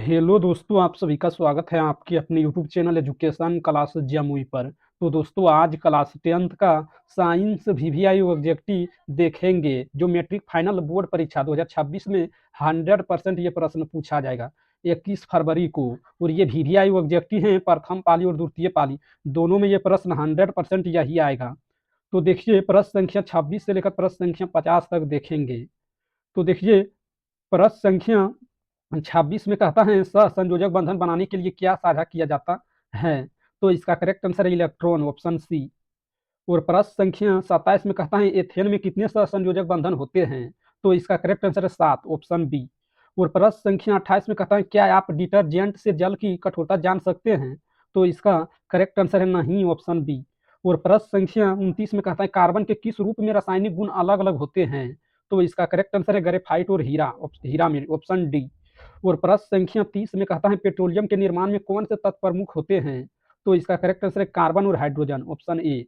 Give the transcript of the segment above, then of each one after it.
Hello दोस्तों, आप सभी का स्वागत है आपके अपने YouTube channel education class Jamui पर। तो दोस्तों आज क्लास 10th का साइंस वीवीआई ऑब्जेक्टिव देखेंगे जो मैट्रिक फाइनल बोर्ड परीक्षा 2026 में 100% ये प्रश्न पूछा जाएगा 21 फरवरी को। और ये वीवीआई ऑब्जेक्टिव हैं प्रथम पाली और द्वितीय पाली, दोनों में ये प्रश्न 100% यही आएगा। तो देखिए प्रश्न संख्या 26 से लेकर प्रश्न संख्या 50 तक देखेंगे। तो देखिए प्रश्न संख्या 26 में कहता है सहसंयोजक बंधन बनाने के लिए क्या साझा किया जाता है। तो इसका करेक्ट आंसर है इलेक्ट्रॉन, ऑप्शन सी। और प्रश्न संख्या 27 में कहता है एथेन में कितने सहसंयोजक बंधन होते हैं। तो इसका करेक्ट आंसर है 7, ऑप्शन बी। और प्रश्न संख्या 28 में कहता है क्या आप डिटर्जेंट से जल की कठोरता जान सकते हैं। तो इसका करेक्ट आंसर है नहीं, ऑप्शन बी। और प्रश्न संख्या 29 में कहता है कार्बन के किस रूप में रासायनिक गुण अलग अलग होते हैं। तो इसका करेक्ट आंसर है ग्रेफाइट और हीरा में, ऑप्शन डी। और प्रश्न संख्या 30 में कहता है पेट्रोलियम के निर्माण में कौन से तत्व प्रमुख होते हैं। तो इसका करेक्ट आंसर है कार्बन और हाइड्रोजन, ऑप्शन ए।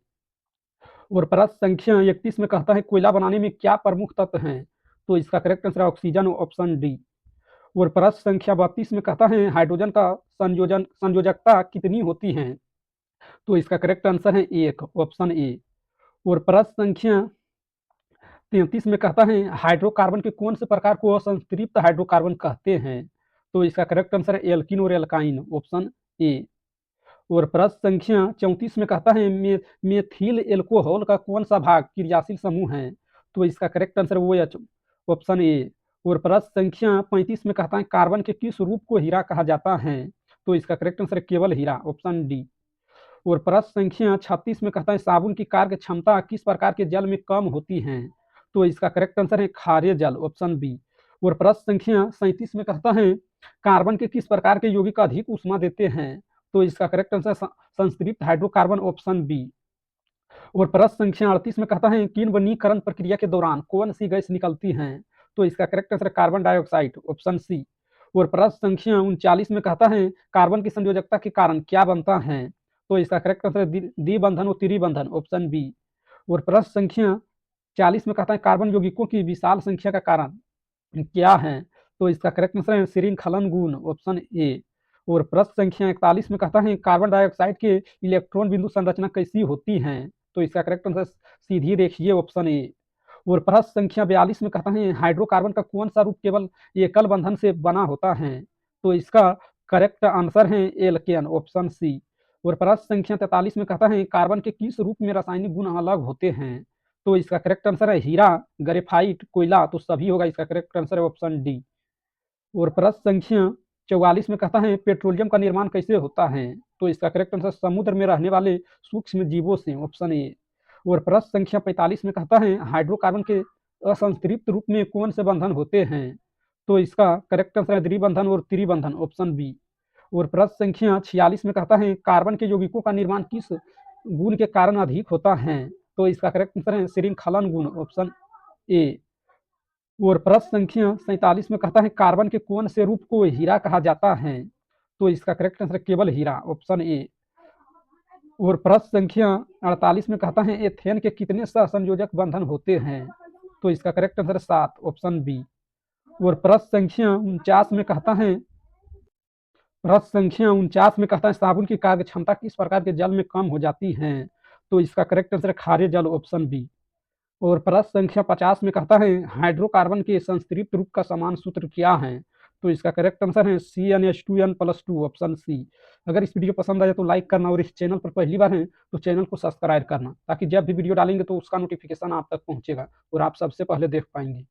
और प्रश्न संख्या 31 में कहता है कोयला बनाने में क्या प्रमुख तत्व हैं। तो इसका करेक्ट आंसर है ऑक्सीजन, ऑप्शन डी। और प्रश्न संख्या 32 में कहता है हाइड्रोजन का संयोजकता कितनी होती है। तो इसका करेक्ट आंसर है 1, ऑप्शन ए। और प्रश्न संख्या 33 में कहता है हाइड्रोकार्बन के कौन से प्रकार को असंतृप्त हाइड्रोकार्बन कहते हैं। तो इसका करेक्ट आंसर है एल्किन और एल्काइन, ऑप्शन ए। और प्रश्न संख्या 34 में कहता है मेथिल एल्कोहल का कौन सा भाग क्रियाशील समूह है। तो इसका करेक्ट आंसर वो एच, ऑप्शन ए। और प्रश्न संख्या 35 में कहता है कार्बन के किस रूप को हीरा कहा जाता है। तो इसका करेक्ट आंसर है केवल हीरा, ऑप्शन डी। और प्रश्न संख्या 36 में कहता है साबुन की कार्य क्षमता किस प्रकार के जल में कम होती है। तो इसका करेक्ट आंसर है खारे जल, ऑप्शन बी। और प्रश्न संख्या 37 में कहता है कार्बन के किस प्रकार के यौगिक अधिक ऊष्मा देते हैं। तो इसका करेक्ट आंसर संतृप्त हाइड्रोकार्बन, ऑप्शन बी। और प्रश्न संख्या 38 में कहता है किण्वनीकरण प्रक्रिया के दौरान कौन सी गैस निकलती है। तो इसका correct answer carbon dioxide, option C. और प्रश्न संख्या 39 में कहता है कार्बन की संयोजकता के कारण क्या बनता है। तो इसका करेक्ट आंसर द्विबंधन और त्रिबंधन, ऑप्शन बी। और प्रश्न संख्या 40 में कहता है कार्बन यौगिकों की विशाल संख्या का कारण क्या है। तो इसका करेक्ट आंसर है श्रृंखलन गुण, ऑप्शन ए। और प्रश्न संख्या 41 में कहता है कार्बन डाइऑक्साइड के इलेक्ट्रॉन बिंदु संरचना कैसी होती है। तो इसका करेक्ट आंसर सीधी रेखीय, ऑप्शन ए। और प्रश्न संख्या 42 में कहता है हाइड्रोकार्बन का कौन सा रूप केवल एकल बंधन से बना होता है। तो इसका करेक्ट आंसर है एल्केन, ऑप्शन सी। और प्रश्न संख्या 43 में कहता है कार्बन के किस रूप में रासायनिक गुण अलग होते हैं। तो इसका करेक्ट आंसर है हीरा, ग्रेफाइट, कोयला, तो सभी होगा। इसका करेक्ट आंसर है ऑप्शन डी। और प्रश्न संख्या 44 में कहता है पेट्रोलियम का निर्माण कैसे होता है। तो इसका करेक्ट आंसर समुद्र में रहने वाले सूक्ष्म जीवों से, ऑप्शन ए। और प्रश्न संख्या 45 में कहता है हाइड्रोकार्बन के असंतृप्त रूप में कौन से बंधन होते हैं। तो इसका करेक्ट आंसर है द्विबंधन और त्रिबंधन, ऑप्शन बी। और प्रश्न संख्या 46 में कहता है कार्बन के यौगिकों का निर्माण किस गुण के कारण अधिक होता है। तो इसका करेक्ट आंसर है श्रृंखलन गुण, ऑप्शन ए। और प्रश्न संख्या 47 में कहता है कार्बन के कौन से रूप को हीरा कहा जाता है। तो इसका करेक्ट आंसर केवल हीरा, ऑप्शन ए। और प्रश्न संख्या 48 में कहता है एथेन के कितने सहसंयोजक बंधन होते हैं। तो इसका करेक्ट आंसर 7, ऑप्शन बी। और प्रश्न संख्या 49 में कहता है साबुन की कार्य क्षमता किस प्रकार के जल में कम हो जाती है। तो इसका करेक्ट आंसर खारे जल, ऑप्शन बी। और प्रश्न संख्या 50 में कहता है हाइड्रोकार्बन के संतृप्त रूप का समान सूत्र क्या है। तो इसका करेक्ट आंसर है CnH2n+2, ऑप्शन सी। अगर इस वीडियो पसंद आए तो लाइक करना और इस चैनल पर पहली बार है तो चैनल को सब्सक्राइब करना, ताकि जब भी वीडियो डालेंगे तो उसका नोटिफिकेशन आप तक पहुंचेगा और आप सबसे पहले देख पाएंगे।